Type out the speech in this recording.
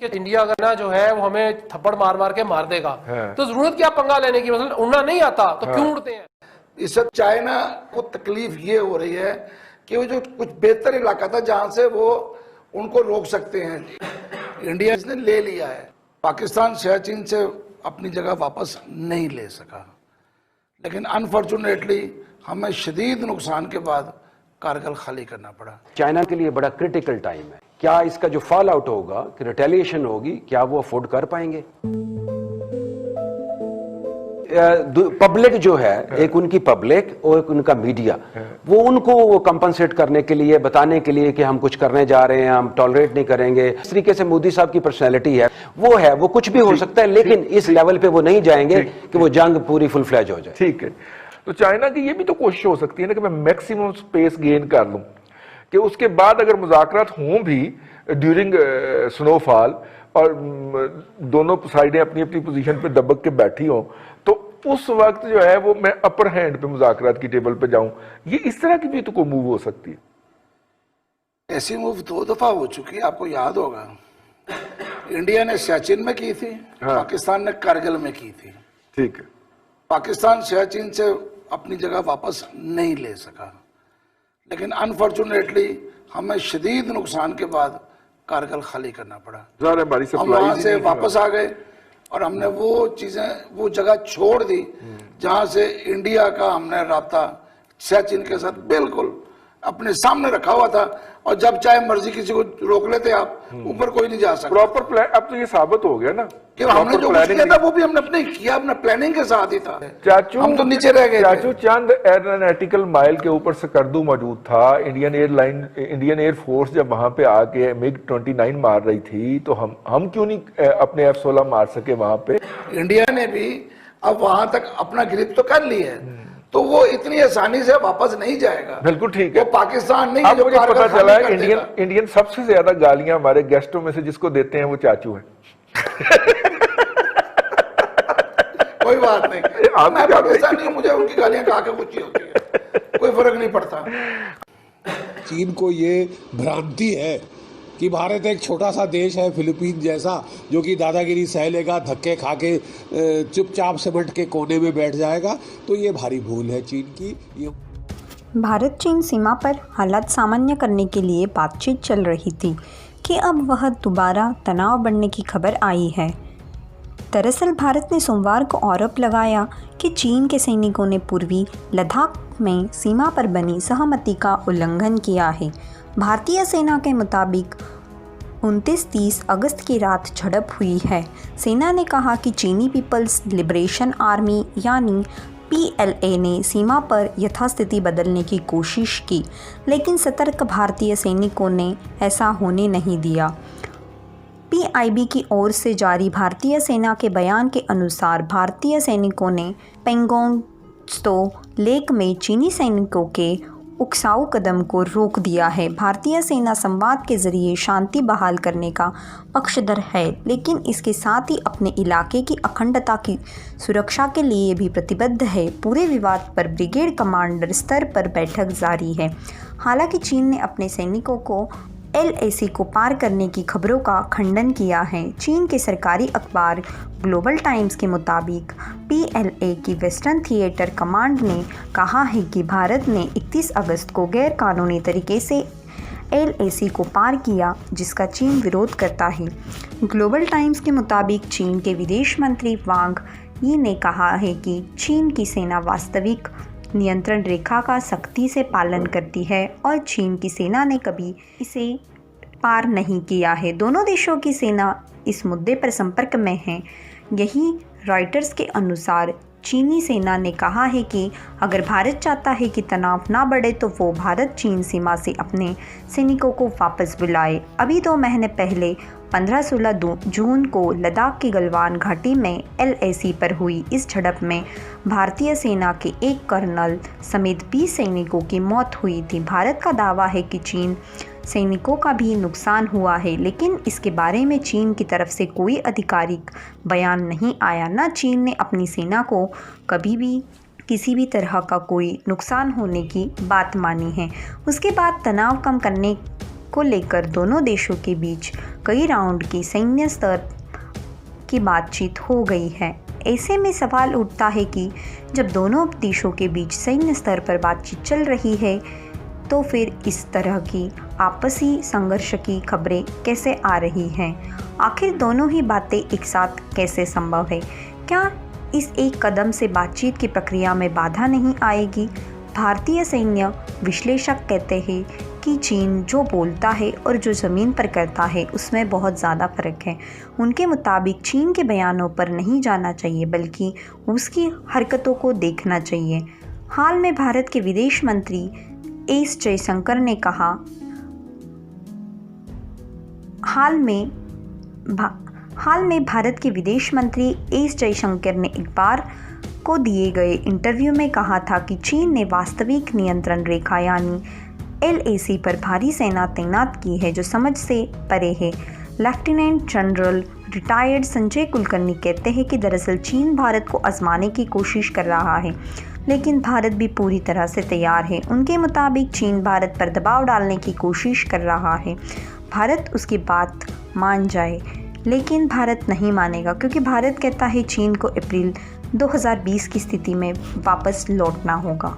India का ना जो है वो हमें थप्पड़ मार मार के मार देगा, तो जरूरत क्या पंगा लेने की, मतलब उड़ना नहीं आता तो क्यों उड़ते हैं। इस वक्त चाइना को तकलीफ ये हो रही है कि वो जो कुछ बेहतर इलाका था जहां से वो उनको रोक सकते हैं, इंडिया इसने ले लिया है। पाकिस्तान सियाचिन से अपनी जगह वापस नहीं ले सका, लेकिन अनफॉर्चुनेटली हमें शदीद नुकसान के बाद कारगिल खाली करना पड़ा। चाइना के लिए बड़ा क्रिटिकल टाइम है। क्या इसका जो फॉल आउट होगा, कि रिटेलिएशन होगी, क्या वो अफोर्ड कर पाएंगे? पब्लिक जो है, एक उनकी पब्लिक और एक उनका मीडिया, वो उनको कंपनसेट करने के लिए, बताने के लिए कि हम कुछ करने जा रहे हैं, हम टॉलरेट नहीं करेंगे। इस तरीके से मोदी साहब की पर्सनैलिटी है, वो कुछ भी हो सकता है, लेकिन इस लेवल पे वो नहीं जाएंगे कि वो जंग पूरी फुल फ्लैज हो जाए। ठीक है, तो चाइना की ये भी तो कोशिश हो सकती है ना कि मैं मैक्सिमम स्पेस गेन कर लूं, कि उसके बाद अगर मुज़ाकरात हों भी ड्यूरिंग स्नोफॉल और दोनों साइडें अपनी अपनी पोजीशन पे दबक के बैठी हों, तो उस वक्त जो है वो मैं अपर हैंड पे मुज़ाकरात की टेबल पे जाऊं। ये इस तरह की भी तो कोई मूव हो सकती है। ऐसी मूव 2 दफा हो चुकी है, आपको याद होगा। इंडिया ने सियाचिन में की थी, पाकिस्तान ने कारगिल में की थी। ठीक है, पाकिस्तान सियाचिन से अपनी जगह वापस नहीं ले सका, लेकिन अनफॉर्चुनेटली हमें शदीद नुकसान के बाद कारगिल खाली करना पड़ा। हम वहां से वापस आ गए और हमने वो चीजें, वो जगह छोड़ दी जहां से इंडिया का हमने राब्ता सियाचिन के साथ बिल्कुल अपने सामने रखा हुआ था, और जब चाहे मर्जी किसी को रोक लेते आप, ऊपर कोई नहीं जा सकता। प्रॉपर प्लान अब तो ये साबित हो गया ना कि हमने जो कुछ किया था वो भी हमने अपने किया, अपने प्लानिंग के साथ ही था। चाचू, हम तो नीचे रह गए। चाचू चंद एरोनॉटिकल माइल के ऊपर सकर्दू मौजूद था। इंडियन एयरफोर्स जब वहां पे आके MiG-29 मार रही थी, तो हम क्यों नहीं अपने F-16 मार सके वहां पे। इंडिया ने भी अब वहां तक अपना ग्रिप तो कर ली है, तो वो इतनी आसानी से वापस नहीं जाएगा। बिल्कुल ठीक है, वो पाकिस्तान नहीं। अब मुझे पता चला है इंडियन सबसे ज्यादा गालियां हमारे गेस्टों में से जिसको देते हैं वो चाचू है। कोई बात नहीं, मैं पाकिस्तानी, मुझे उनकी गालियां खा के कुछ होती है, कोई फर्क नहीं पड़ता। चीन को ये भ्रांति है कि भारत एक छोटा सा देश है, फिलीपीन जैसा, जो कि दादागिरी सह लेगा, धक्के खा के चुपचाप सिमट के कोने में बैठ जाएगा, तो ये भारी भूल है चीन की। ये भारत चीन सीमा पर हालात सामान्य करने के लिए बातचीत चल रही थी कि अब वह दोबारा तनाव बढ़ने की खबर आई है। दरअसल भारत ने सोमवार को आरोप लगाया कि चीन के सैनिकों ने पूर्वी लद्दाख में सीमा पर बनी सहमति का उल्लंघन किया है। भारतीय सेना के मुताबिक 29-30 अगस्त की रात झड़प हुई है। सेना ने कहा कि चीनी पीपल्स लिबरेशन आर्मी यानी PLA ने सीमा पर यथास्थिति बदलने की कोशिश की, लेकिन सतर्क भारतीय सैनिकों ने ऐसा होने नहीं दिया। PIB की ओर से जारी भारतीय सेना के बयान के अनुसार भारतीय सैनिकों ने पेंगोंग त्सो लेक में चीनी सैनिकों के उकसाऊ कदम को रोक दिया है। भारतीय सेना संवाद के जरिए शांति बहाल करने का पक्षधर है, लेकिन इसके साथ ही अपने इलाके की अखंडता की सुरक्षा के लिए भी प्रतिबद्ध है। पूरे विवाद पर ब्रिगेड कमांडर स्तर पर बैठक जारी है। हालांकि चीन ने अपने सैनिकों को LAC को पार करने की खबरों का खंडन किया है। चीन के सरकारी अखबार ग्लोबल टाइम्स के मुताबिक PLA की वेस्टर्न थिएटर कमांड ने कहा है कि भारत ने 31 अगस्त को गैर कानूनी तरीके से LAC को पार किया, जिसका चीन विरोध करता है। ग्लोबल टाइम्स के मुताबिक चीन के विदेश मंत्री वांग यी ने कहा है कि चीन की सेना वास्तविक नियंत्रण रेखा का सख्ती से पालन करती है और चीन की सेना ने कभी इसे पार नहीं किया है। दोनों देशों की सेना इस मुद्दे पर संपर्क में है। यही रॉयटर्स के अनुसार चीनी सेना ने कहा है कि अगर भारत चाहता है कि तनाव ना बढ़े तो वो भारत चीन सीमा से अपने सैनिकों को वापस बुलाए। अभी 2 महीने पहले 15-16 जून को लद्दाख की गलवान घाटी में LAC पर हुई इस झड़प में भारतीय सेना के एक कर्नल समेत 20 सैनिकों की मौत हुई थी। भारत का दावा है कि चीन सैनिकों का भी नुकसान हुआ है, लेकिन इसके बारे में चीन की तरफ से कोई आधिकारिक बयान नहीं आया। न चीन ने अपनी सेना को कभी भी किसी भी तरह का कोई नुकसान होने की बात मानी है। उसके बाद तनाव कम करने को लेकर दोनों देशों के बीच कई राउंड की सैन्य स्तर की बातचीत हो गई है। ऐसे में सवाल उठता है कि जब दोनों देशों के बीच सैन्य स्तर पर बातचीत चल रही है तो फिर इस तरह की आपसी संघर्ष की खबरें कैसे आ रही हैं? आखिर दोनों ही बातें एक साथ कैसे संभव है? क्या इस एक कदम से बातचीत की प्रक्रिया में बाधा नहीं आएगी? भारतीय सैन्य विश्लेषक कहते हैं कि चीन जो बोलता है और जो ज़मीन पर करता है उसमें बहुत ज़्यादा फ़र्क है। उनके मुताबिक चीन के बयानों पर नहीं जाना चाहिए बल्कि उसकी हरकतों को देखना चाहिए। हाल में भारत के विदेश मंत्री एस जयशंकर ने कहा हाल में भारत के विदेश मंत्री एस जयशंकर ने एक बार को दिए गए इंटरव्यू में कहा था कि चीन ने वास्तविक नियंत्रण रेखा यानी LAC पर भारी सेना तैनात की है जो समझ से परे है। Lieutenant general retired Sanjay Kulkarni कहते हैं कि दरअसल चीन भारत को आजमाने की कोशिश कर रहा है लेकिन भारत भी पूरी तरह से तैयार है। उनके मुताबिक चीन भारत पर दबाव डालने की कोशिश कर रहा है। भारत उसकी बात मान जाए लेकिन भारत नहीं मानेगा क्योंकि भारत कहता है चीन को अप्रैल 2020 की स्थिति में वापस लौटना होगा।